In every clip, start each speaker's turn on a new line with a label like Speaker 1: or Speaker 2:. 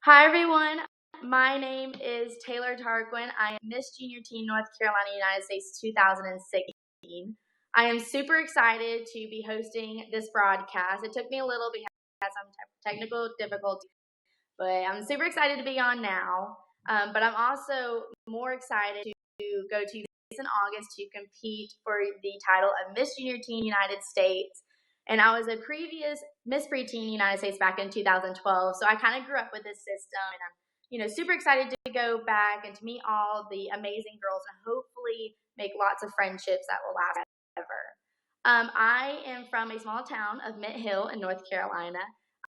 Speaker 1: Hi everyone, my name is Taylor Tarquin. I am Miss Junior Teen North Carolina, United States 2016. I am super excited to be hosting this broadcast. It took me a little because I had some technical difficulties, but I'm super excited to be on now. But I'm also more excited to go to in August to compete for the title of Miss Junior Teen United States. And I was a previous Miss Preteen United States back in 2012, so I kind of grew up with this system, and I'm super excited to go back and to meet all the amazing girls and hopefully make lots of friendships that will last forever. I am from a small town of Mint Hill in North Carolina.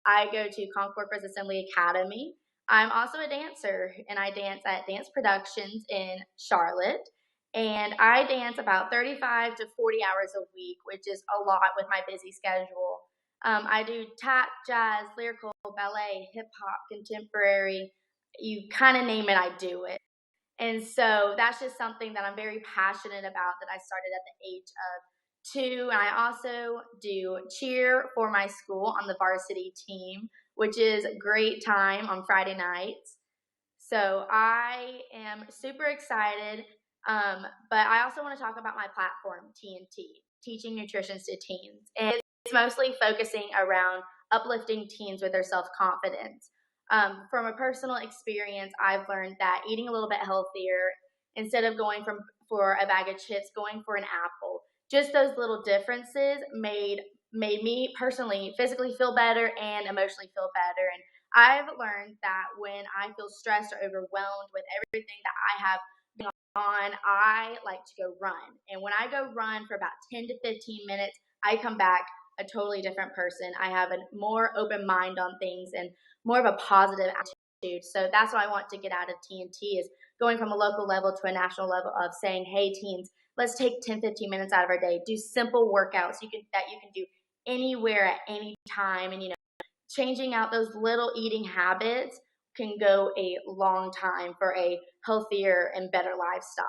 Speaker 1: I go to Concord First Assembly Academy. I'm also a dancer, and I dance at Dance Productions in Charlotte. And I dance about 35 to 40 hours a week, which is a lot with my busy schedule. I do tap, jazz, lyrical, ballet, hip hop, contemporary. You kind of name it, I do it. And so that's just something that I'm very passionate about that I started at the age of 2. And I also do cheer for my school on the varsity team, which is a great time on Friday nights. So I am super excited. But I also want to talk about my platform, TNT, Teaching Nutrition to Teens. And it's mostly focusing around uplifting teens with their self-confidence. From a personal experience, I've learned that eating a little bit healthier, instead of going for a bag of chips, going for an apple, just those little differences made me personally physically feel better and emotionally feel better. And I've learned that when I feel stressed or overwhelmed with everything that I have on, I like to go run. And when I go run for about 10 to 15 minutes, I come back a totally different person. I have a more open mind on things and more of a positive attitude. So that's what I want to get out of TNT, is going from a local level to a national level of saying, hey teens, let's take 10, 15 minutes out of our day, do simple workouts that you can do anywhere at any time. And changing out those little eating habits can go a long time for a healthier and better lifestyle.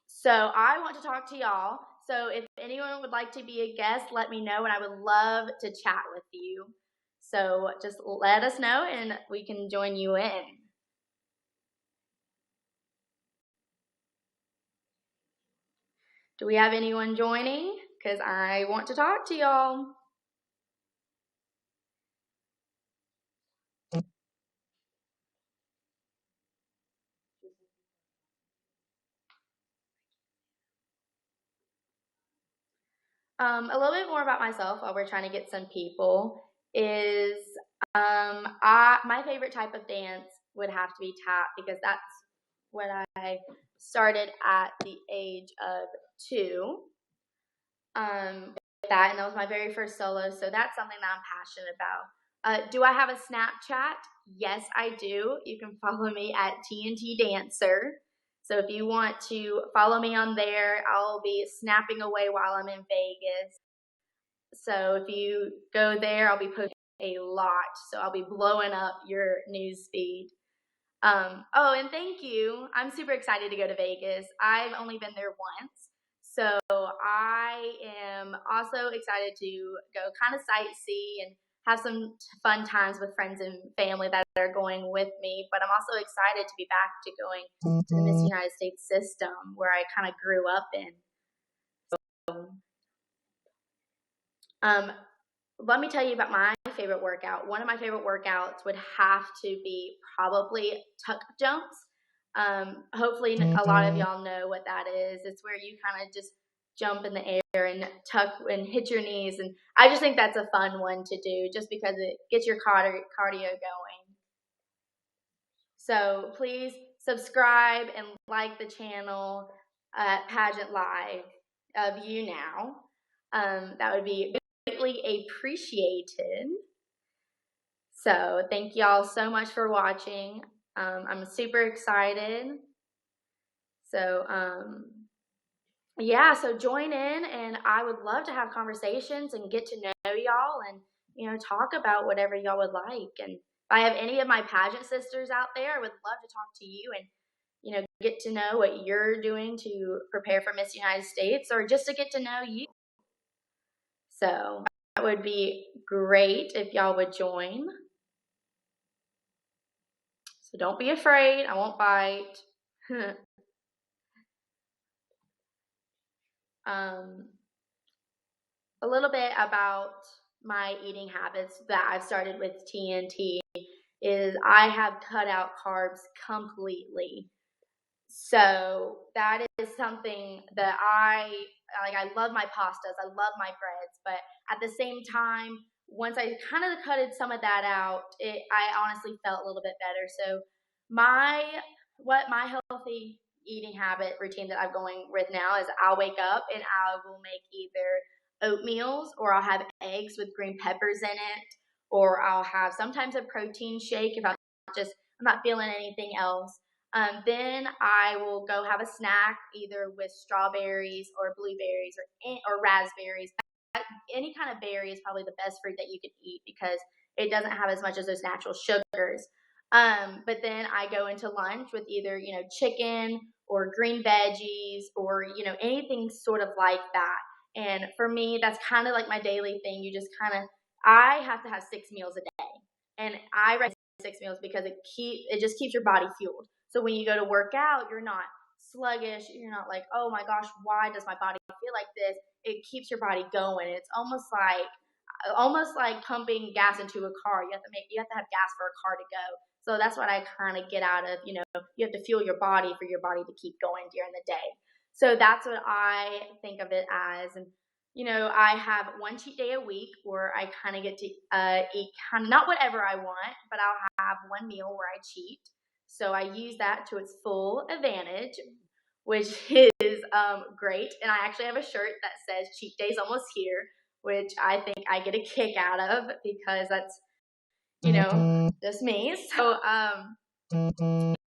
Speaker 1: So I want to talk to y'all. So if anyone would like to be a guest, let me know, and I would love to chat with you. So just let us know and we can join you in. Do we have anyone joining? Because I want to talk to y'all. A little bit more about myself while we're trying to get some people is my favorite type of dance would have to be tap, because that's what I started at the age of 2. With that, and that was my very first solo, so that's something that I'm passionate about. Do I have a Snapchat? Yes, I do. You can follow me at TNT Dancer. So if you want to follow me on there, I'll be snapping away while I'm in Vegas. So if you go there, I'll be posting a lot. So I'll be blowing up your news feed. Oh, and thank you. I'm super excited to go to Vegas. I've only been there once. So I am also excited to go kind of sightsee and have some fun times with friends and family that are going with me. But I'm also excited to be back to going to the Miss United States system where I kind of grew up in. Let me tell you about my favorite workout. One of my favorite workouts would have to be probably tuck jumps. Hopefully a lot of y'all know what that is. It's where you kind of just jump in the air and tuck and hit your knees. And I just think that's a fun one to do just because it gets your cardio going. So please subscribe and like the channel at PageantLIVE of YouNow. That would be greatly appreciated. So thank y'all so much for watching. I'm super excited. So yeah, so join in, and I would love to have conversations and get to know y'all and talk about whatever y'all would like. And if I have any of my pageant sisters out there, I would love to talk to you and get to know what you're doing to prepare for Miss United States, or just to get to know you. So that would be great if y'all would join. So don't be afraid. I won't bite. A little bit about my eating habits that I've started with TNT is I have cut out carbs completely. So that is something that I like. I love my pastas, I love my breads, but at the same time, once I kind of cutted some of that out, I honestly felt a little bit better. So my healthy eating habit routine that I'm going with now is I'll wake up and I will make either oatmeals, or I'll have eggs with green peppers in it, or I'll have sometimes a protein shake if I'm not feeling anything else. Then I will go have a snack either with strawberries or blueberries or raspberries. Any kind of berry is probably the best fruit that you can eat because it doesn't have as much as those natural sugars. But then I go into lunch with either, chicken or green veggies or, anything sort of like that. And for me, that's kind of like my daily thing. I have to have 6 meals a day. And I recommend 6 meals because it just keeps your body fueled. So when you go to work out, you're not sluggish. You're not like, oh my gosh, why does my body feel like this? It keeps your body going. It's almost like pumping gas into a car. You have to have gas for a car to go. So that's what I kind of get out of, you have to fuel your body for your body to keep going during the day. So that's what I think of it as. And I have one cheat day a week where I kind of get to eat kind of not whatever I want, but I'll have one meal where I cheat. So I use that to its full advantage, which is great. And I actually have a shirt that says cheat day's almost here, which I think I get a kick out of because that's, just me. So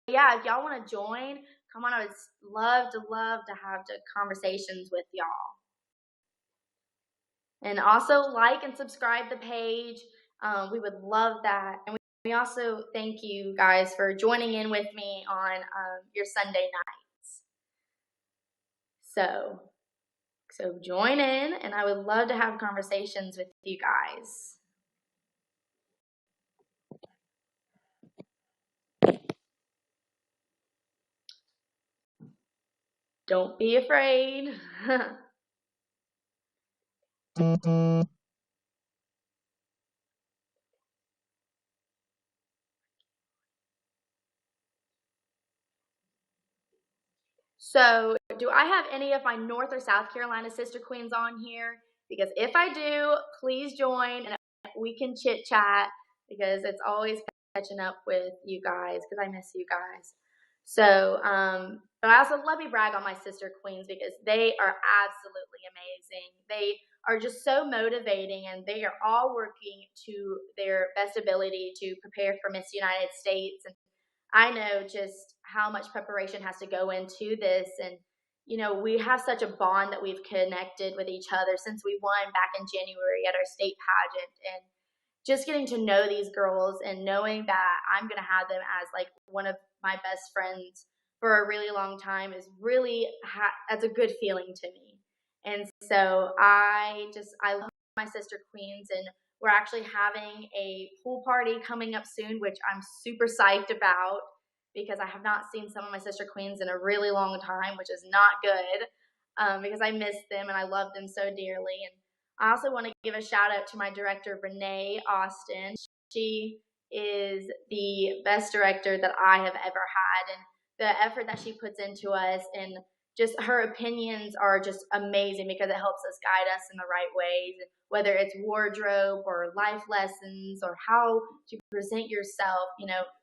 Speaker 1: yeah, if y'all want to join, come on. I would love to have conversations with y'all. And also like and subscribe the page. We would love that. And we also thank you guys for joining in with me on your Sunday nights. So join in, and I would love to have conversations with you guys. Don't be afraid. So, do I have any of my North or South Carolina sister queens on here? Because if I do, please join and we can chit chat because it's always catching up with you guys because I miss you guys. So, but I also let me brag on my sister queens because they are absolutely amazing. They are just so motivating and they are all working to their best ability to prepare for Miss United States. And I know just how much preparation has to go into this. And, we have such a bond that we've connected with each other since we won back in January at our state pageant. And just getting to know these girls and knowing that I'm going to have them as like one of my best friends for a really long time is really, that's a good feeling to me. And so I love my sister queens, and we're actually having a pool party coming up soon, which I'm super psyched about because I have not seen some of my sister queens in a really long time, which is not good because I miss them and I love them so dearly. And I also want to give a shout out to my director, Renee Austin. She is the best director that I have ever had, and the effort that she puts into us and just her opinions are just amazing because it helps us guide us in the right ways, whether it's wardrobe or life lessons or how to present yourself.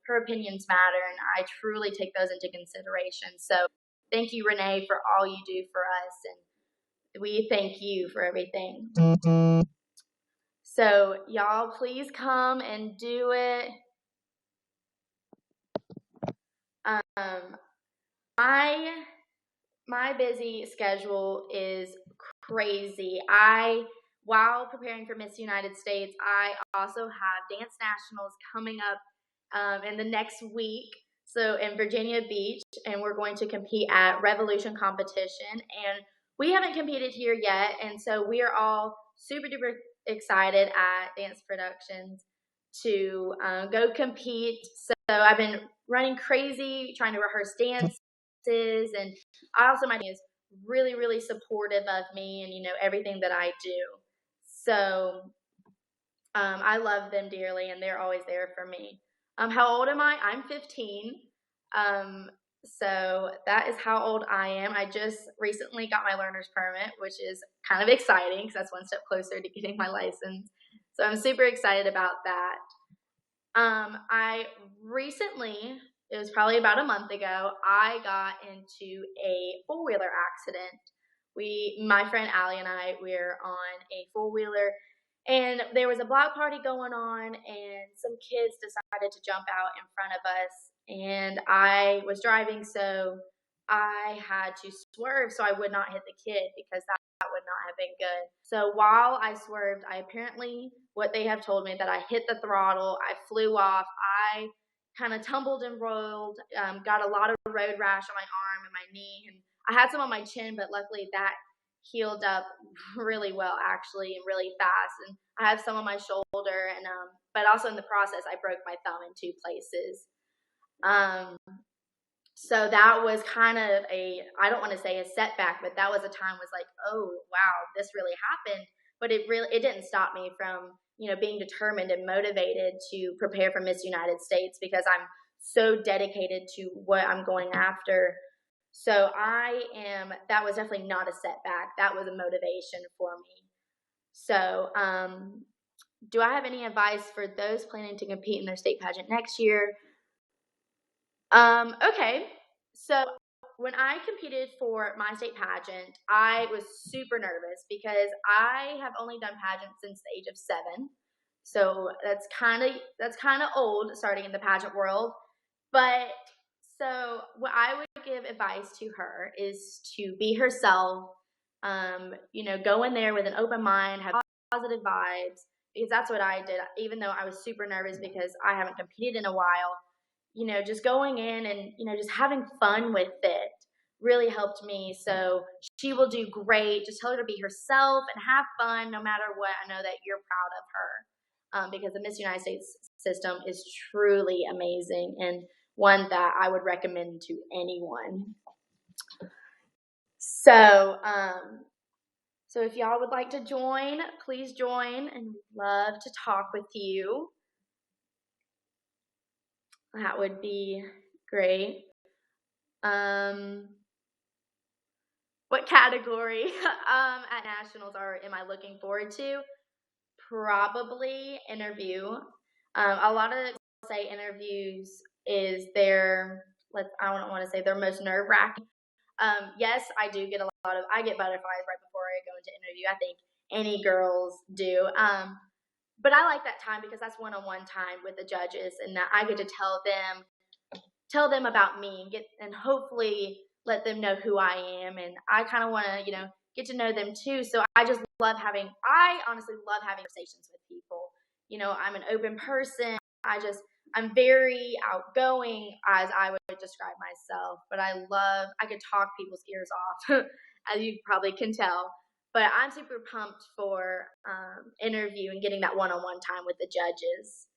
Speaker 1: Her opinions matter, and I truly take those into consideration. So thank you, Renee, for all you do for us, and we thank you for everything. So y'all, please come and do it. My busy schedule is crazy. While preparing for Miss United States, I also have Dance Nationals coming up in the next week. So in Virginia Beach, and we're going to compete at Revolution Competition. And we haven't competed here yet, and so we are all super duper excited at Dance Productions to go compete. I've been running crazy, trying to rehearse dances, and my team is really, really supportive of me and, everything that I do. So I love them dearly, and they're always there for me. How old am I? I'm 15. So that is how old I am. I just recently got my learner's permit, which is kind of exciting because that's one step closer to getting my license. So I'm super excited about that. I recently, it was probably about a month ago, I got into a four-wheeler accident. My friend Allie and I, we're on a four-wheeler, and there was a block party going on, and some kids decided to jump out in front of us, and I was driving, so I had to swerve so I would not hit the kid because that would not have been good. So while I swerved, what they have told me, that I hit the throttle, I flew off, I kind of tumbled and rolled, got a lot of road rash on my arm and my knee, and I had some on my chin, but luckily that healed up really well, actually, and really fast. And I have some on my shoulder, and but also in the process, I broke my thumb in 2 places. So that was kind of I don't want to say a setback, but that was a time was like, oh, wow, this really happened. But it didn't stop me from, being determined and motivated to prepare for Miss United States, because I'm so dedicated to what I'm going after. So that was definitely not a setback. That was a motivation for me. So, do I have any advice for those planning to compete in their state pageant next year? Okay. So when I competed for my state pageant, I was super nervous because I have only done pageants since the age of 7. So that's kind of old, starting in the pageant world. But so what I would give advice to her is to be herself. Go in there with an open mind, have positive vibes, because that's what I did. Even though I was super nervous because I haven't competed in a while, just going in and, just having fun with it really helped me. So she will do great. Just tell her to be herself and have fun no matter what. I know that you're proud of her, because the Miss United States system is truly amazing and one that I would recommend to anyone. So, so if y'all would like to join, please join, and we'd love to talk with you. That would be great. What category at nationals am I looking forward to? Probably interview. A lot of say interviews is I don't want to say their most nerve-wracking. Yes, I do get I get butterflies right before I go into interview. I think any girls do. But I like that time because that's one-on-one time with the judges, and that I get to tell them about me and hopefully let them know who I am. And I kind of want to, get to know them too. So I honestly love having conversations with people. I'm an open person. I'm very outgoing, as I would describe myself, but I could talk people's ears off, as you probably can tell. But I'm super pumped for interview and getting that one-on-one time with the judges.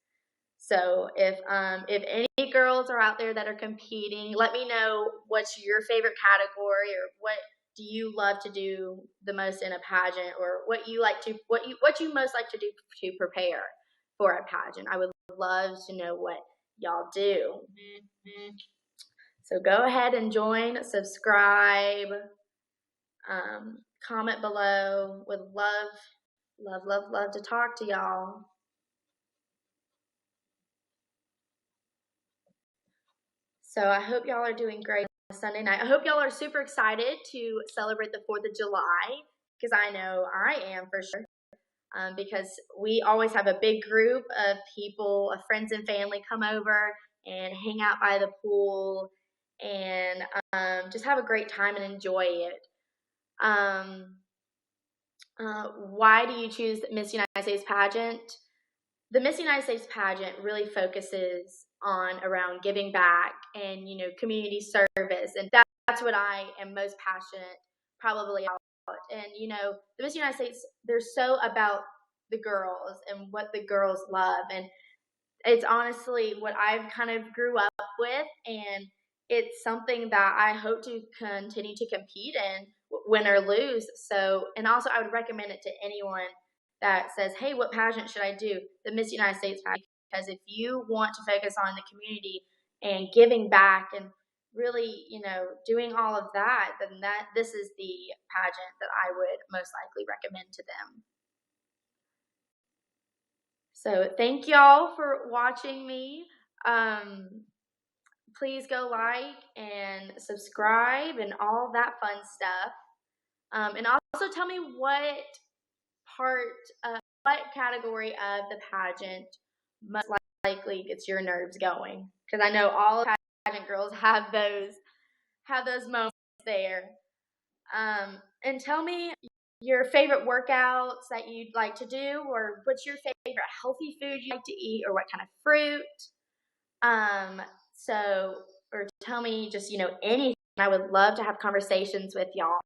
Speaker 1: So if any girls are out there that are competing, let me know what's your favorite category, or what do you love to do the most in a pageant, or what you most like to do to prepare for a pageant. I would love to know what y'all do. So go ahead and join, subscribe, comment below. Would love to talk to y'all. So I hope y'all are doing great on Sunday night. I hope y'all are super excited to celebrate the 4th of July, because I know I am for sure. Because we always have a big group of people, of friends and family, come over and hang out by the pool and just have a great time and enjoy it. Why do you choose Miss United States pageant? The Miss United States pageant really focuses around giving back and, community service. And that's what I am most passionate probably about. And, the Miss United States, they're so about the girls and what the girls love. And it's honestly what I've kind of grew up with, and it's something that I hope to continue to compete in, win or lose. So, and also I would recommend it to anyone that says, hey, what pageant should I do? The Miss United States pageant, because if you want to focus on the community and giving back and really, doing all of that, then this is the pageant that I would most likely recommend to them. So thank y'all for watching me. Please go like and subscribe and all that fun stuff. And also tell me what category of the pageant most likely gets your nerves going. Because I know all pageant girls have those moments there. And tell me your favorite workouts that you'd like to do, or what's your favorite healthy food you like to eat, or what kind of fruit. Or tell me just, anything. I would love to have conversations with y'all.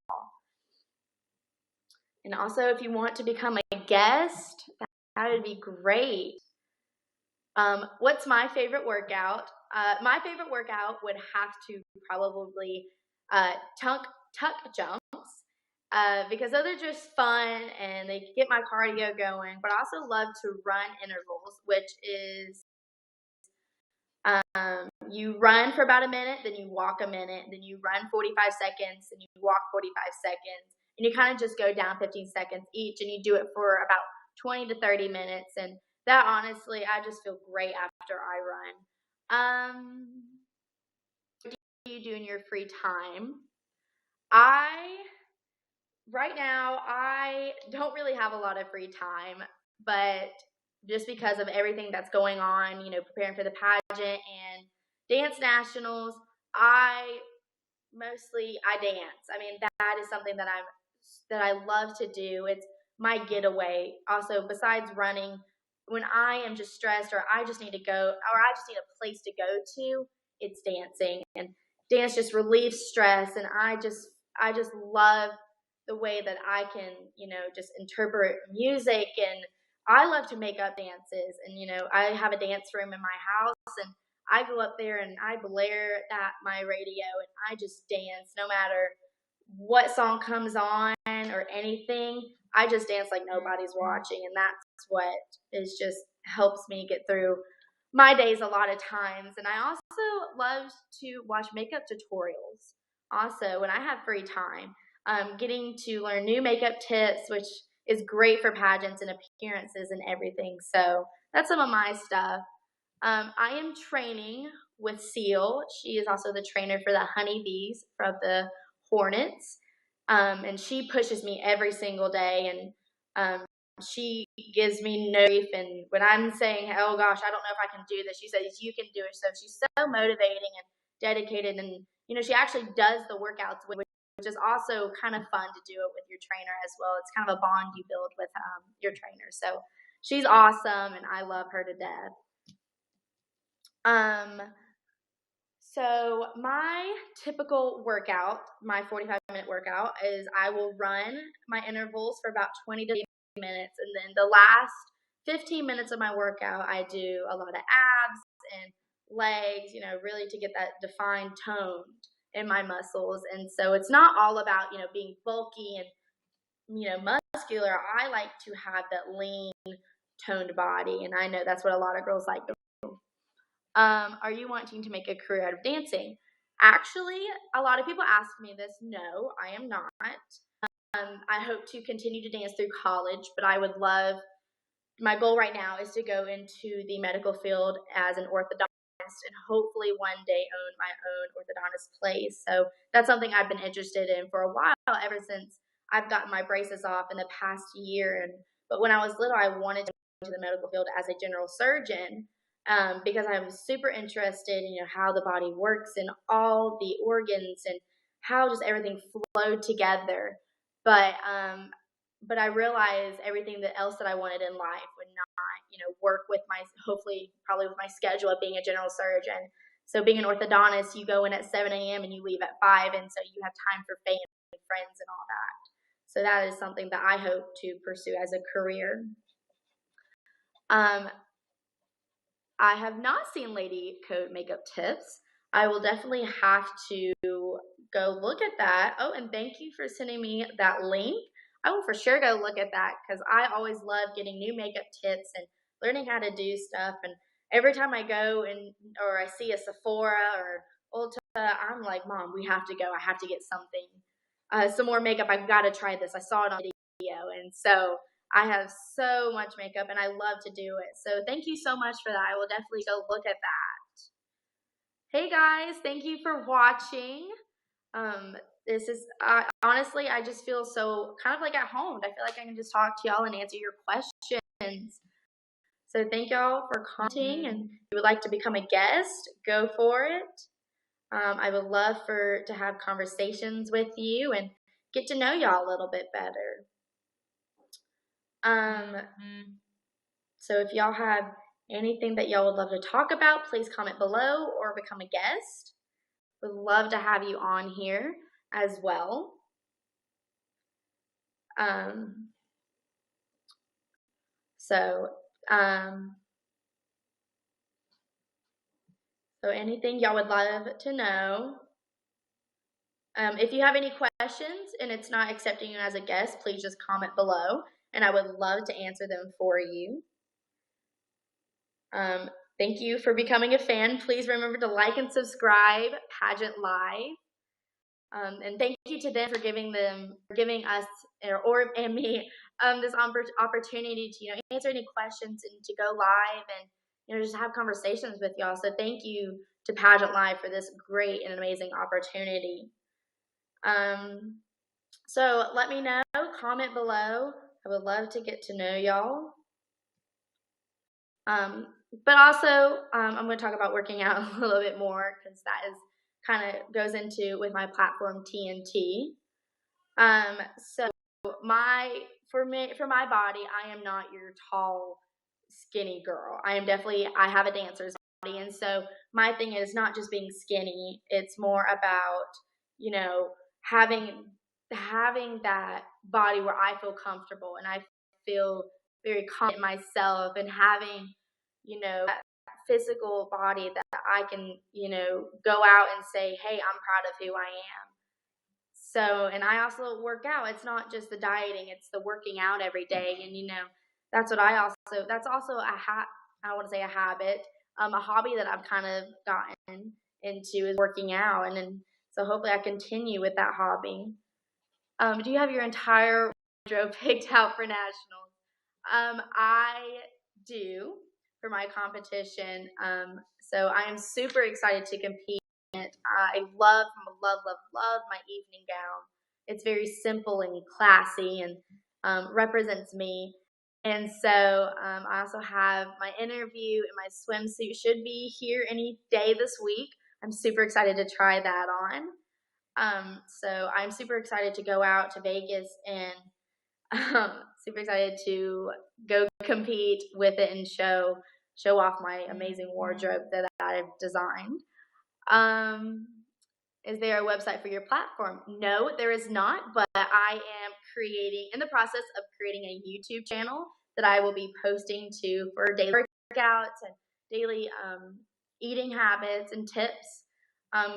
Speaker 1: And also, if you want to become a guest, that would be great. What's my favorite workout? My favorite workout would have to probably tuck jumps, because those are just fun and they get my cardio going. But I also love to run intervals, which is you run for about a minute, then you walk a minute, then you run 45 seconds, and you walk 45 seconds, and you kind of just go down 15 seconds each, and you do it for about 20 to 30 minutes, and that honestly, I just feel great after I run. What do you do in your free time? Right now, I don't really have a lot of free time, but just because of everything that's going on, preparing for the pageant and dance nationals, I dance. I mean, that is something that I love to do. It's my getaway. Also, besides running, when I am just stressed or I just need to go, or I just need a place to go to, it's dancing. And dance just relieves stress, and I just love the way that I can, just interpret music, and I love to make up dances. And, I have a dance room in my house, and I go up there and I blare at my radio and I just dance no matter what song comes on or anything. I just dance like nobody's watching, and that's what is just helps me get through my days a lot of times. And I also love to watch makeup tutorials also when I have free time. Getting to learn new makeup tips, which is great for pageants and appearances and everything. So that's some of my stuff. I am training with Seal. She is also the trainer for the honeybees from the hornets. And she pushes me every single day, and she gives me no grief. And when I'm saying, oh gosh, I don't know if I can do this, she says, you can do it. So she's so motivating and dedicated. And, she actually does the workouts, which is also kind of fun to do it with your trainer as well. It's kind of a bond you build with your trainer. So she's awesome, and I love her to death. So my typical workout, my 45-minute workout, is I will run my intervals for about 20 to 30 minutes, and then the last 15 minutes of my workout, I do a lot of abs and legs, really to get that defined tone in my muscles. And so it's not all about, being bulky and, muscular. I like to have that lean, toned body, and I know that's what a lot of girls like. Are you wanting to make a career out of dancing? Actually, a lot of people ask me this. No, I am not. I hope to continue to dance through college, but my goal right now is to go into the medical field as an orthodontist and hopefully one day own my own orthodontist place. So that's something I've been interested in for a while, ever since I've gotten my braces off in the past year. But when I was little, I wanted to go into the medical field as a general surgeon. Because I'm super interested in how the body works and all the organs and how just everything flowed together. But I realized everything else that I wanted in life would not, work with probably with my schedule of being a general surgeon. So being an orthodontist, you go in at 7 a.m. and you leave at 5, and so you have time for family and friends and all that. So that is something that I hope to pursue as a career. I have not seen Lady Code makeup tips. I will definitely have to go look at that. Oh, and thank you for sending me that link. I will for sure go look at that because I always love getting new makeup tips and learning how to do stuff. And every time I go or I see a Sephora or Ulta, I'm like, Mom, we have to go. I have to get something, some more makeup. I've got to try this. I saw it on video, and so I have so much makeup and I love to do it. So thank you so much for that. I will definitely go look at that. Hey guys, thank you for watching. This is honestly, I just feel so kind of like at home. I feel like I can just talk to y'all and answer your questions. So thank y'all for commenting, and if you would like to become a guest, go for it. I would love to have conversations with you and get to know y'all a little bit better. So if y'all have anything that y'all would love to talk about, please comment below or become a guest. Would love to have you on here as well. So anything y'all would love to know. If you have any questions and it's not accepting you as a guest, please just comment below and I would love to answer them for you. Thank you for becoming a fan. Please remember to like and subscribe PageantLIVE. And thank you to them for giving us and me this opportunity to answer any questions and to go live and just have conversations with y'all. So thank you to PageantLIVE for this great and amazing opportunity. So let me know, comment below. I would love to get to know y'all. But also, I'm going to talk about working out a little bit more because that is kind of goes into with my platform TNT. So for my body, I am not your tall, skinny girl. I have a dancer's body, and so my thing is not just being skinny. It's more about having that body where I feel comfortable and I feel very confident in myself and having that physical body that I can go out and say, hey, I'm proud of who I am. So, and I also work out. It's not just the dieting, it's the working out every day. And that's also I want to say a habit, a hobby that I've kind of gotten into is working out. And then so hopefully I continue with that hobby. Do you have your entire wardrobe picked out for nationals? I do for my competition. So I am super excited to compete. I love my evening gown. It's very simple and classy and represents me. And so I also have my interview and my swimsuit should be here any day this week. I'm super excited to try that on. So I'm super excited to go out to Vegas and super excited to go compete with it and show off my amazing wardrobe that I've designed. Is there a website for your platform? No, there is not, but I am in the process of creating a YouTube channel that I will be posting to for daily workouts and daily eating habits and tips.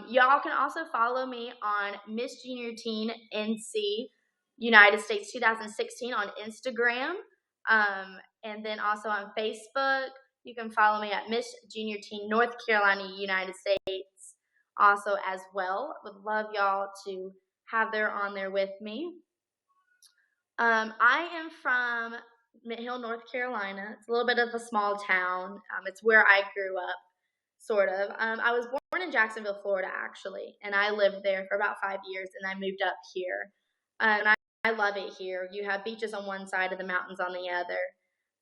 Speaker 1: Y'all can also follow me on Miss Junior Teen NC United States 2016 on Instagram, and then also on Facebook. You can follow me at Miss Junior Teen North Carolina United States also as well. Would love y'all to have on there with me. I am from Mint Hill, North Carolina. It's a little bit of a small town. It's where I grew up, sort of. I was born in Jacksonville, Florida, actually, and I lived there for about 5 years, and I moved up here. And I love it here. You have beaches on one side and the mountains on the other.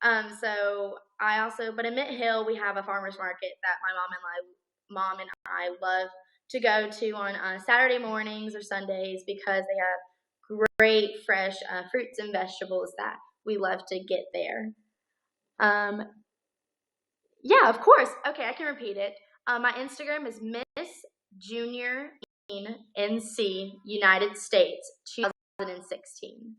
Speaker 1: But in Mint Hill, we have a farmer's market that my mom and I love to go to on Saturday mornings or Sundays because they have great fresh fruits and vegetables that we love to get there. Yeah, of course. Okay, I can repeat it. My Instagram is Miss Junior Teen NC United States 2016.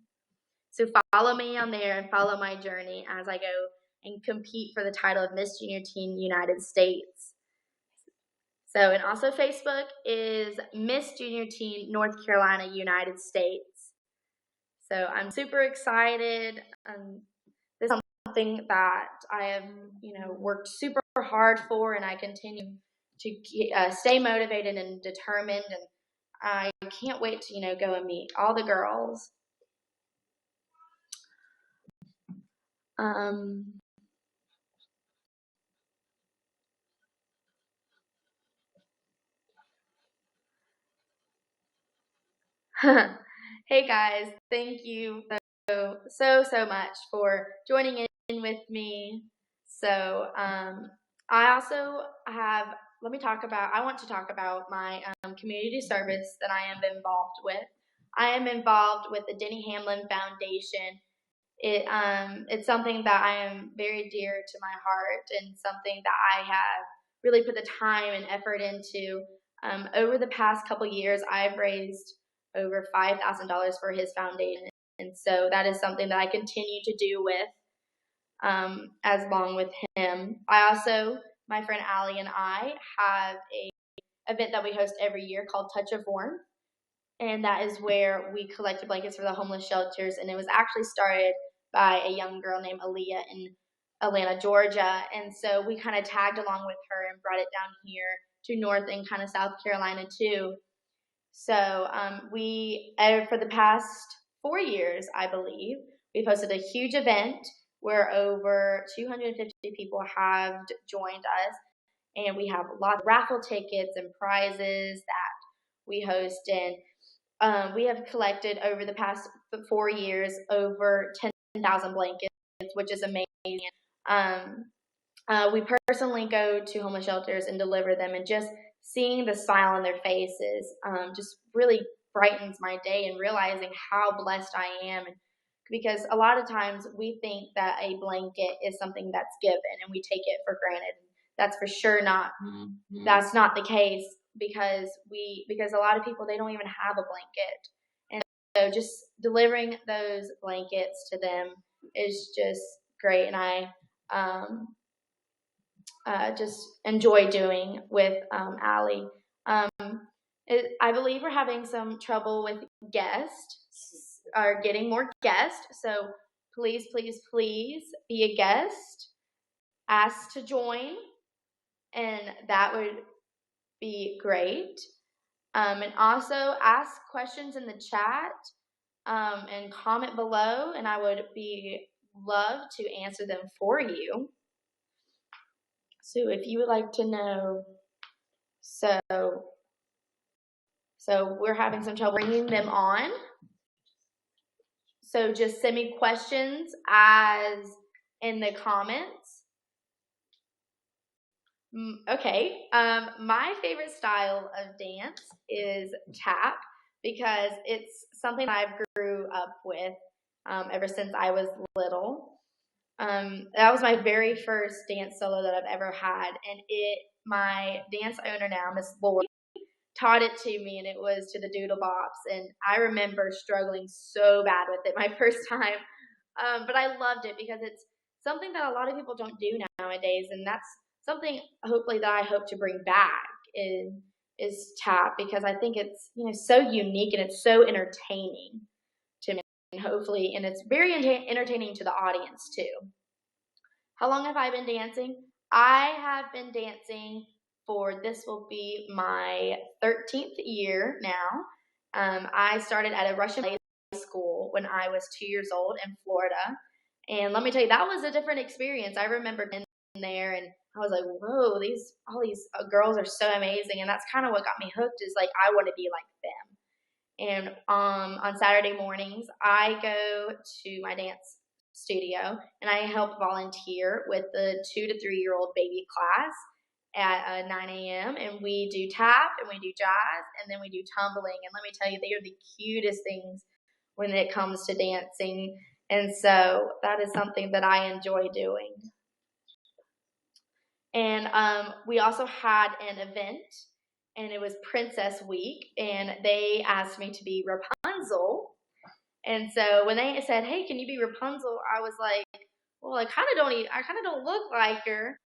Speaker 1: So follow me on there and follow my journey as I go and compete for the title of Miss Junior Teen United States. So, and also Facebook is Miss Junior Teen North Carolina United States. So I'm super excited. This is something that I have, worked super hard for, and I continue to stay motivated and determined, and I can't wait to, go and meet all the girls. Hey guys, thank you so much for joining in with me. So I also have, I want to talk about my community service that I am involved with. I am involved with the Denny Hamlin Foundation. It's something that I am very dear to my heart, and something that I have really put the time and effort into. Over the past couple years, I've raised over $5,000 for his foundation, and so that is something that I continue to do with, as long with him. My friend Allie and I have a event that we host every year called Touch of Warmth, and that is where we collected blankets for the homeless shelters, and it was actually started by a young girl named Aaliyah in Atlanta, Georgia, and so we kind of tagged along with her and brought it down here to North and kind of South Carolina too. So for the past 4 years, I believe, we've hosted a huge event where over 250 people have joined us, and we have lots of raffle tickets and prizes that we host, and we have collected over the past 4 years over 10,000 blankets, which is amazing. We personally go to homeless shelters and deliver them, and just seeing the smile on their faces just really brightens my day, and realizing how blessed I am. Because a lot of times we think that a blanket is something that's given and we take it for granted. That's for sure not. Mm-hmm. That's not the case, because a lot of people, they don't even have a blanket. And so just delivering those blankets to them is just great, and I just enjoy doing with Allie. I believe we're having some trouble with guests, or getting more guests, so please be a guest. Ask to join, and that would be great. And also ask questions in the chat, and comment below, and I would love to answer them for you. So if you would like to know, so we're having some trouble bringing them on. So just send me questions as in the comments. Okay, my favorite style of dance is tap, because it's something I grew up with ever since I was little. That was my very first dance solo that I've ever had, and my dance owner now, Miss Lloyd, taught it to me, and it was to the Doodle Bops, and I remember struggling so bad with it my first time, but I loved it because it's something that a lot of people don't do nowadays, and that's something hopefully that I hope to bring back is tap, because I think it's so unique, and it's so entertaining to me, and it's very entertaining to the audience too. How long have I been dancing? I have been dancing this will be my 13th year now. I started at a Russian ballet school when I was 2 years old in Florida, and let me tell you, that was a different experience. I remember being there, and I was like, whoa, all these girls are so amazing, and that's kind of what got me hooked, is like, I want to be like them. And on Saturday mornings, I go to my dance studio, and I help volunteer with the 2 to 3 year old baby class at 9 a.m. and we do tap, and we do jazz, and then we do tumbling. And let me tell you, they are the cutest things when it comes to dancing, and so that is something that I enjoy doing. And we also had an event, and it was Princess Week, and they asked me to be Rapunzel. And so when they said, hey, can you be Rapunzel, I was like, well, I kind of don't look like her.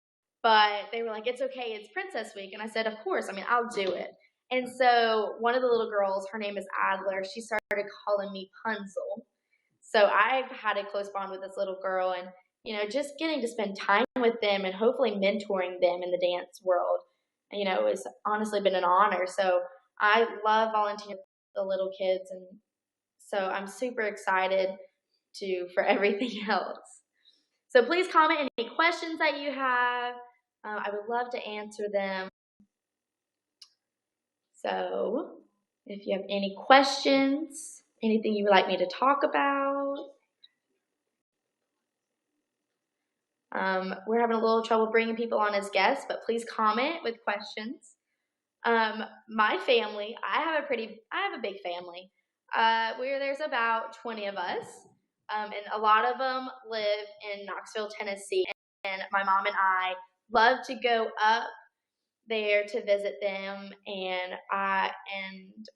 Speaker 1: But they were like, it's okay, it's Princess Week. And I said, of course, I mean, I'll do it. And so one of the little girls, her name is Adler, she started calling me Punzel. So I've had a close bond with this little girl, and, just getting to spend time with them and hopefully mentoring them in the dance world, has honestly been an honor. So I love volunteering with the little kids, and so I'm super excited for everything else. So please comment any questions that you have. I would love to answer them. So if you have any questions, anything you would like me to talk about. We're having a little trouble bringing people on as guests, but please comment with questions. My family, I have a big family. There's about 20 of us, and a lot of them live in Knoxville, Tennessee. And my mom and I love to go up there to visit them, and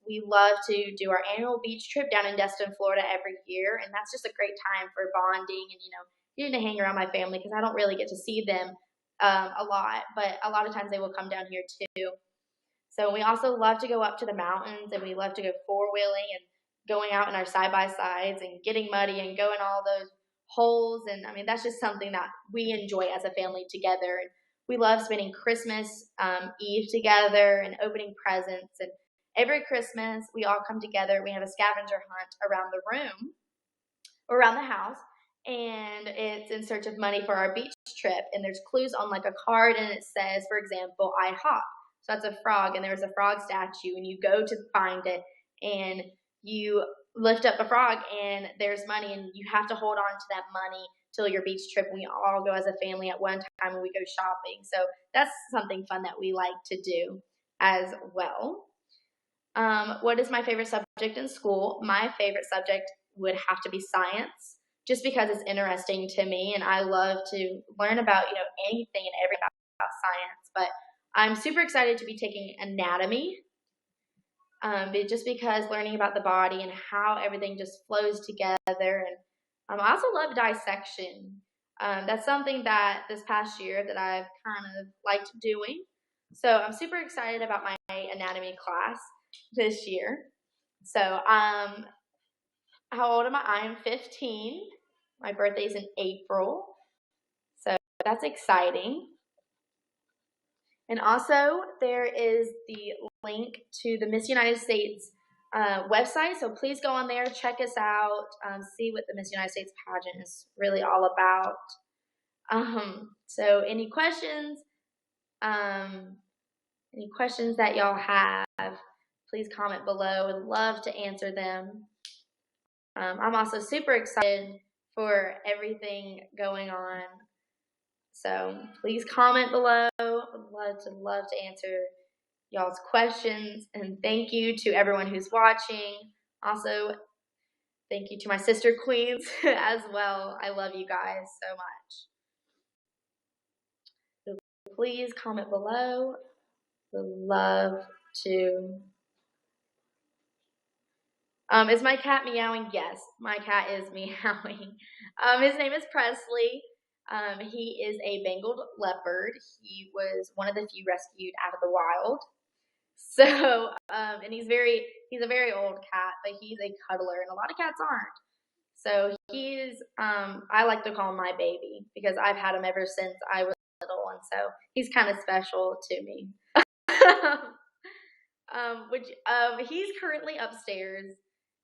Speaker 1: we love to do our annual beach trip down in Destin, Florida every year, and that's just a great time for bonding and getting to hang around my family, because I don't really get to see them a lot, but a lot of times they will come down here too. So we also love to go up to the mountains, and we love to go four-wheeling and going out in our side-by-sides and getting muddy and going all those holes, and I mean, that's just something that we enjoy as a family together. And we love spending Christmas Eve together and opening presents. And every Christmas, we all come together. We have a scavenger hunt around the room or around the house, and it's in search of money for our beach trip. And there's clues on like a card, and it says, for example, I hop. So that's a frog, and there's a frog statue, and you go to find it, and you lift up a frog, and there's money, and you have to hold on to that money till your beach trip. We all go as a family at one time, and we go shopping. So that's something fun that we like to do as well. What is my favorite subject in school? My favorite subject would have to be science, just because it's interesting to me, and I love to learn about anything and everything about science. But I'm super excited to be taking anatomy, just because learning about the body and how everything just flows together. And I also love dissection. That's something that this past year that I've kind of liked doing. So I'm super excited about my anatomy class this year. So how old am I? I am 15. My birthday's in April. So that's exciting. And also there is the link to the Miss United States website. So please go on there, check us out, see what the Miss United States pageant is really all about. So any questions that y'all have, please comment below. Would love to answer them. I'm also super excited for everything going on. So please comment below. Would love to answer y'all's questions. And thank you to everyone who's watching. Also, thank you to my sister queens as well. I love you guys so much. So please comment below. Would love to. Is my cat meowing? Yes, my cat is meowing. His name is Presley. He is a Bengal leopard. He was one of the few rescued out of the wild. So, and he's a very old cat, but he's a cuddler, and a lot of cats aren't. So I like to call him my baby, because I've had him ever since I was little, and so he's kind of special to me. He's currently upstairs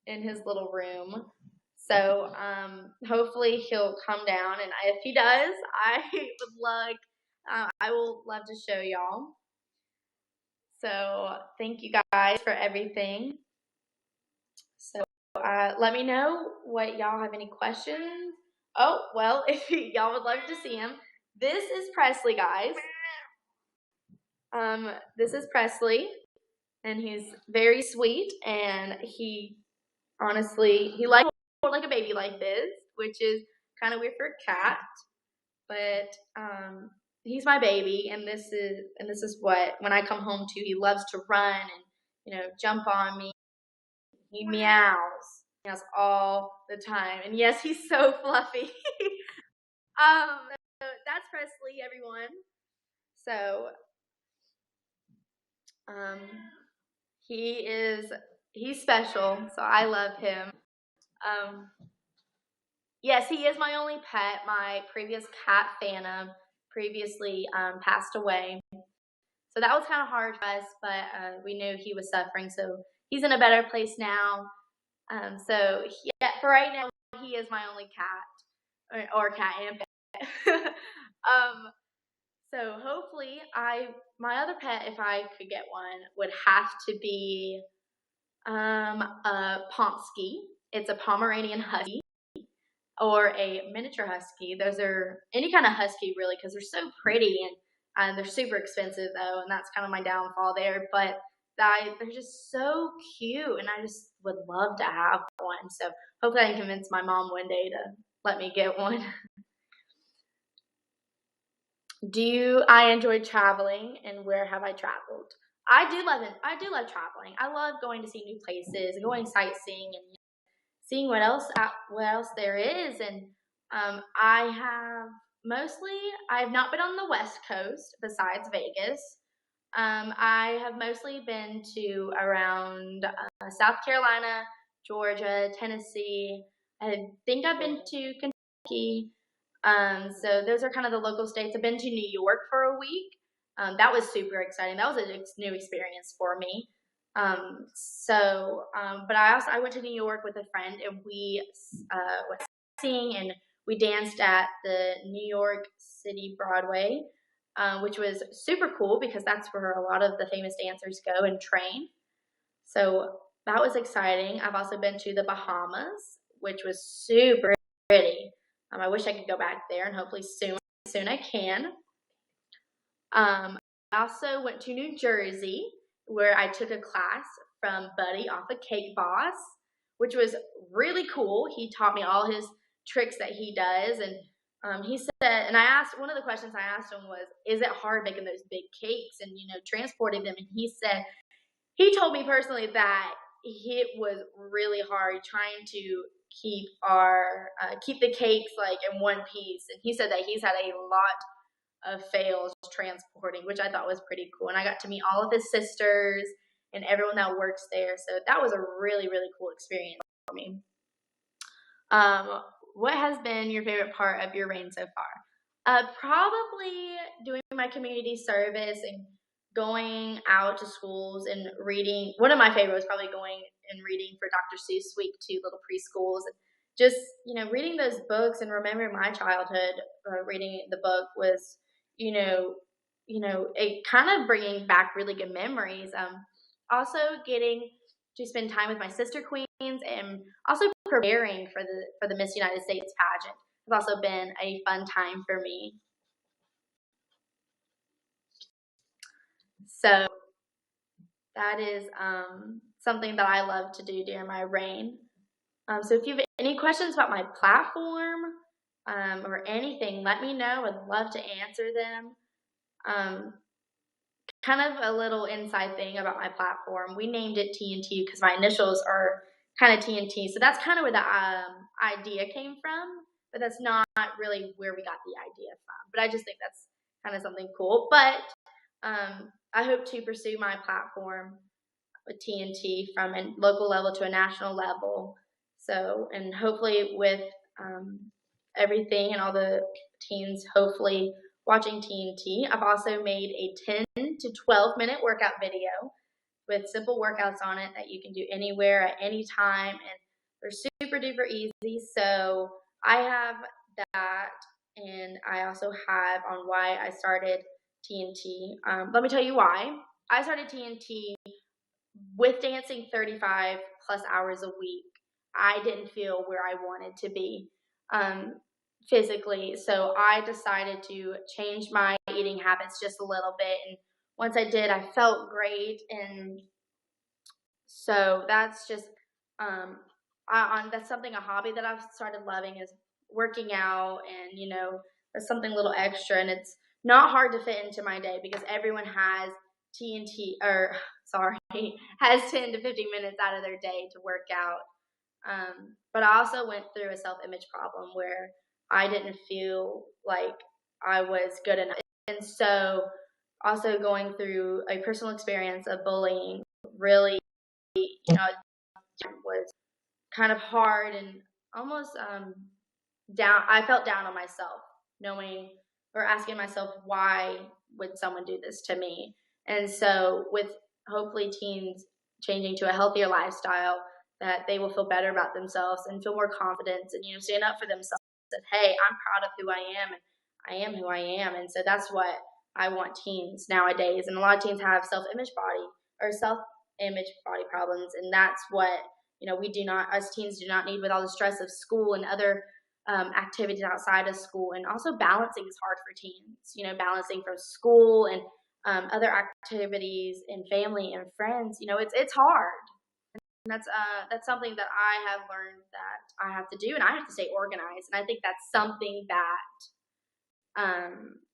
Speaker 1: in his little room. So hopefully he'll come down, and if he does, I will love to show y'all. So thank you guys for everything. So let me know what y'all have any questions. Oh, well, if y'all would love to see him, this is Presley, guys. This is Presley, and he's very sweet, and he likes like a baby like this, which is kind of weird for a cat, but he's my baby, and this is what, when I come home to, he loves to run and jump on me. He meows all the time, and yes, he's so fluffy. So that's Presley, everyone. So, he's special, so I love him. Yes, he is my only pet. My previous cat, Phantom, previously passed away. So that was kind of hard for us, but we knew he was suffering, so he's in a better place now. Yeah, for right now, he is my only cat, or cat and pet. So hopefully, my other pet, if I could get one, would have to be a Pomsky. It's a Pomeranian Husky or a miniature husky. Those are any kind of husky really, because they're so pretty, and they're super expensive though, and that's kind of my downfall there. But they're just so cute, and I just would love to have one. So hopefully I can convince my mom one day to let me get one. I enjoy traveling, and where have I traveled? I do love it. I do love traveling. I love going to see new places, going sightseeing, and seeing what else there is. And I have not been on the West Coast besides Vegas. I have mostly been to around South Carolina, Georgia, Tennessee. I think I've been to Kentucky. So those are kind of the local states. I've been to New York for a week. That was super exciting. That was a new experience for me. But I went to New York with a friend, and we went sightseeing, and we danced at the New York City Broadway, which was super cool because that's where a lot of the famous dancers go and train. So that was exciting. I've also been to the Bahamas, which was super pretty. I wish I could go back there, and hopefully soon I can. I also went to New Jersey, where I took a class from Buddy off of Cake Boss, which was really cool. He taught me all his tricks that he does, and he said, and one of the questions I asked him was, is it hard making those big cakes and, transporting them? And he told me personally that it was really hard trying to keep the cakes like in one piece. And he said that he's had a lot of fails transporting, which I thought was pretty cool. And I got to meet all of his sisters and everyone that works there. So that was a really, really cool experience for me. What has been your favorite part of your reign so far? Probably doing my community service and going out to schools and reading. One of my favorites was probably going and reading for Dr. Seuss Week to little preschools. And just, reading those books and remembering my childhood, reading the book was, it kind of bringing back really good memories. Also getting to spend time with my sister queens, and also preparing for the Miss United States pageant has also been a fun time for me. So that is something that I love to do during my reign. So if you have any questions about my platform or anything, let me know. I'd love to answer them. Kind of a little inside thing about my platform. We named it TNT because my initials are kind of TNT. So that's kind of where the idea came from, but that's not really where we got the idea from. But I just think that's kind of something cool. But I hope to pursue my platform with TNT from a local level to a national level. So, and hopefully with everything and all the teens hopefully watching TNT, I've also made a 10 to 12 minute workout video with simple workouts on it that you can do anywhere at any time, and they're super duper easy. So I have that, and I also have on why I started TNT. Let me tell you why. I started TNT with dancing 35 plus hours a week. I didn't feel where I wanted to be physically, so I decided to change my eating habits just a little bit, and once I did, I felt great. And so that's just that's a hobby that I've started loving, is working out, and there's something a little extra, and it's not hard to fit into my day because everyone has has 10 to 15 minutes out of their day to work out. But I also went through a self-image problem where I didn't feel like I was good enough. And so also going through a personal experience of bullying really, was kind of hard and almost down. I felt down on myself, knowing or asking myself, why would someone do this to me? And so with hopefully teens changing to a healthier lifestyle, that they will feel better about themselves and feel more confidence and, stand up for themselves. And hey, I'm proud of who I am, and I am who I am. And so that's what I want teens nowadays. And a lot of teens have self-image body problems, and that's what we do not, us teens do not need, with all the stress of school and other activities outside of school. And also balancing is hard for teens, balancing from school and other activities and family and friends. It's hard. And that's something that I have learned that I have to do, and I have to stay organized. And I think that's something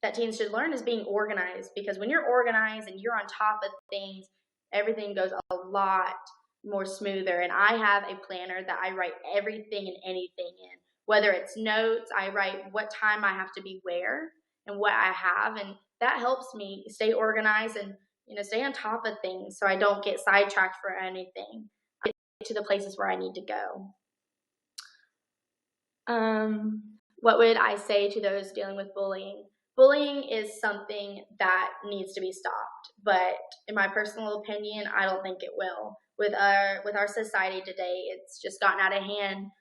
Speaker 1: that teens should learn, is being organized, because when you're organized and you're on top of things, everything goes a lot more smoother. And I have a planner that I write everything and anything in, whether it's notes. I write what time I have to be where and what I have, and that helps me stay organized and stay on top of things, so I don't get sidetracked for anything. I get to the places where I need to go. What would I say to those dealing with bullying? Bullying is something that needs to be stopped, but in my personal opinion, I don't think it will. With our society today, it's just gotten out of hand.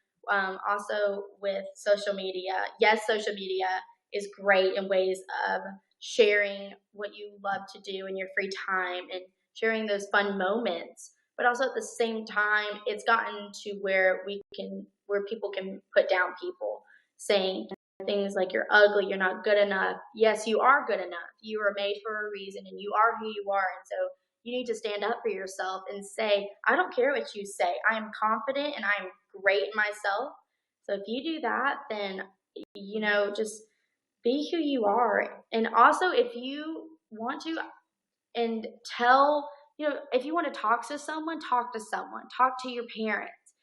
Speaker 1: Also with social media, yes, social media is great in ways of sharing what you love to do in your free time and sharing those fun moments, but also at the same time, it's gotten to where people can put down people, saying things like, you're ugly, you're not good enough. Yes, you are good enough. You are made for a reason, and you are who you are. And so you need to stand up for yourself and say, I don't care what you say. I am confident and I am great in myself. So if you do that, then, just be who you are. And also, if you want to, and if you want to talk to someone, talk to your parents,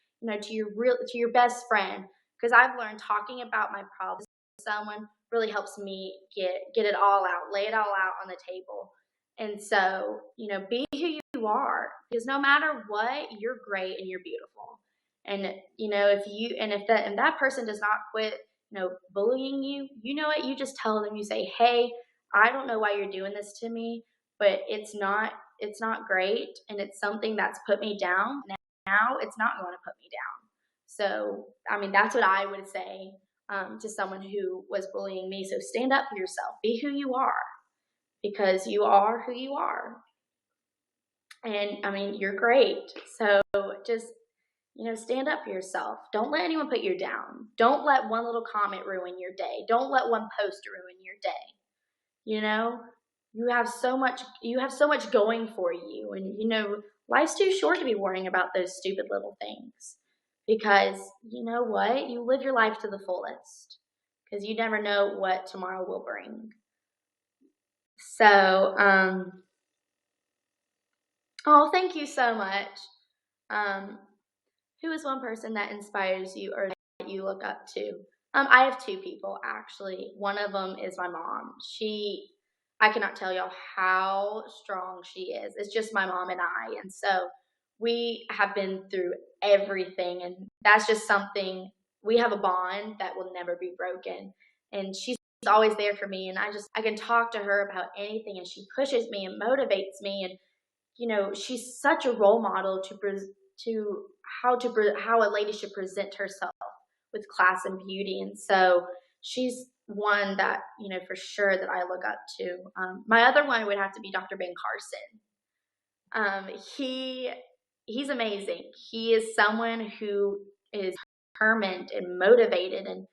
Speaker 1: to your best friend. Because I've learned talking about my problems to someone really helps me get it all out, lay it all out on the table. And so, be who you are, because no matter what, you're great and you're beautiful. And, if that person does not quit, bullying you, you just tell them, you say, hey, I don't know why you're doing this to me, but it's not great, and it's something that's put me down. Now it's not going to put me down. So, that's what I would say to someone who was bullying me. So stand up for yourself. Be who you are, because you are who you are. And, you're great. So just, stand up for yourself. Don't let anyone put you down. Don't let one little comment ruin your day. Don't let one post ruin your day. You have so much going for you. And, life's too short to be worrying about those stupid little things. Because you know what? You live your life to the fullest, because you never know what tomorrow will bring. So, thank you so much. Who is one person that inspires you or that you look up to? I have two people, actually. One of them is my mom. I cannot tell y'all how strong she is. It's just my mom and I. And so we have been through everything, and that's just something, we have a bond that will never be broken. And she's always there for me, and I can talk to her about anything, and she pushes me and motivates me. And she's such a role model to how a lady should present herself with class and beauty. And so she's one that, for sure that I look up to. My other one would have to be Dr. Ben Carson. He's amazing. He is someone who is determined and motivated and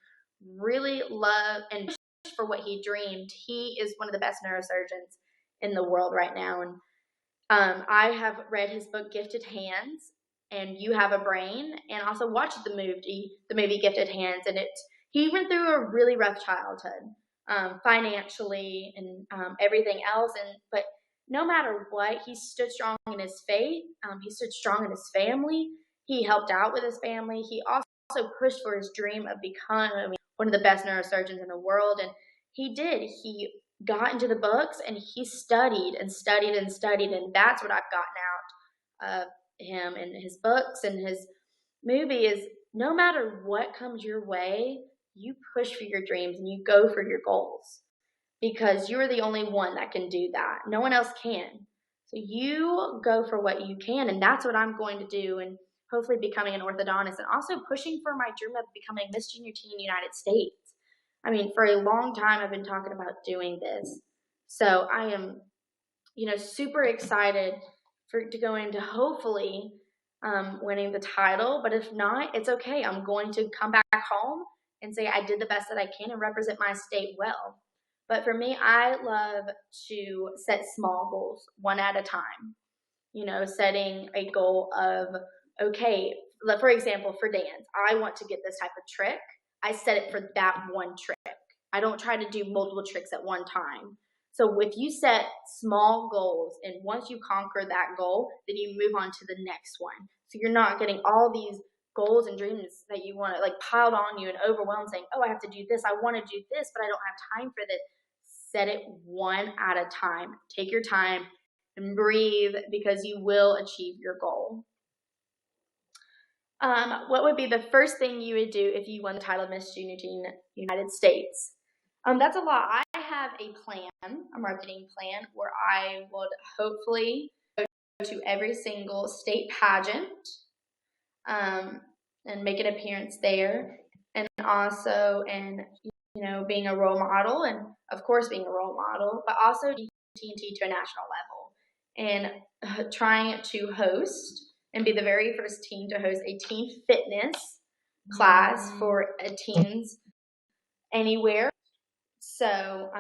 Speaker 1: really love and for what he dreamed. He is one of the best neurosurgeons in the world right now. And I have read his book, Gifted Hands, and You Have a Brain, and also watched the movie Gifted Hands. And he went through a really rough childhood, financially and everything else. But no matter what, he stood strong in his faith. He stood strong in his family. He helped out with his family. He also pushed for his dream of becoming one of the best neurosurgeons in the world. And he got into the books and he studied and studied and studied. And that's what I've gotten out of him and his books and his movie is no matter what comes your way, you push for your dreams and you go for your goals because you're the only one that can do that. No one else can. So you go for what you can, and that's what I'm going to do, and hopefully becoming an orthodontist and also pushing for my dream of becoming Miss Junior Teen United States. I mean, for a long time I've been talking about doing this. So I am, super excited to go into hopefully winning the title, but if not, it's okay. I'm going to come back home and say I did the best that I can and represent my state well. But for me, I love to set small goals, one at a time. Setting a goal of, okay, for example, for dance, I want to get this type of trick. I set it for that one trick. I don't try to do multiple tricks at one time. So if you set small goals and once you conquer that goal, then you move on to the next one. So you're not getting all these goals and dreams that you want to piled on you and overwhelmed saying, oh, I have to do this. I want to do this, but I don't have time for this. Set it one at a time. Take your time and breathe because you will achieve your goal. What would be the first thing you would do if you won the title of Miss Junior Teen United States? That's a lot. I have a plan, a marketing plan, where I would hopefully go to every single state pageant and make an appearance there, and also being a role model, and of course being a role model, but also TNT to a national level, and trying to host and be the very first teen to host a teen fitness class for teens anywhere. So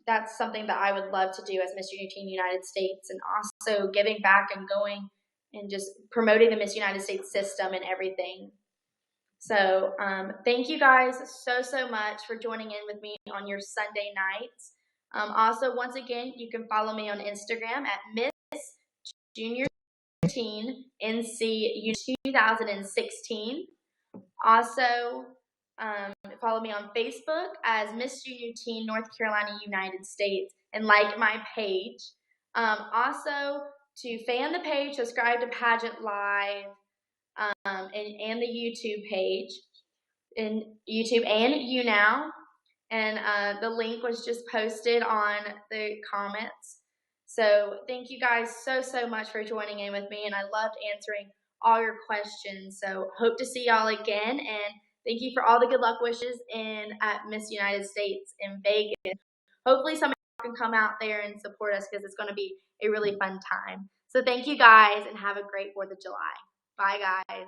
Speaker 1: that's something that I would love to do as Miss Junior Teen United States, and also giving back and going and just promoting the Miss United States system and everything. So thank you guys so much for joining in with me on your Sunday nights. Also, once again, you can follow me on Instagram at Miss Junior Teen NC 2016. Also, follow me on Facebook as Miss Junior Teen North Carolina United States and like my page. Also, to fan the page, subscribe to PageantLIVE and the YouTube page, in YouTube and YouNow. And the link was just posted on the comments. So thank you guys so much for joining in with me, and I loved answering all your questions. So hope to see y'all again, and thank you for all the good luck wishes at Miss United States in Vegas. Hopefully some of y'all can come out there and support us because it's going to be a really fun time. So thank you guys, and have a great 4th of July. Bye guys.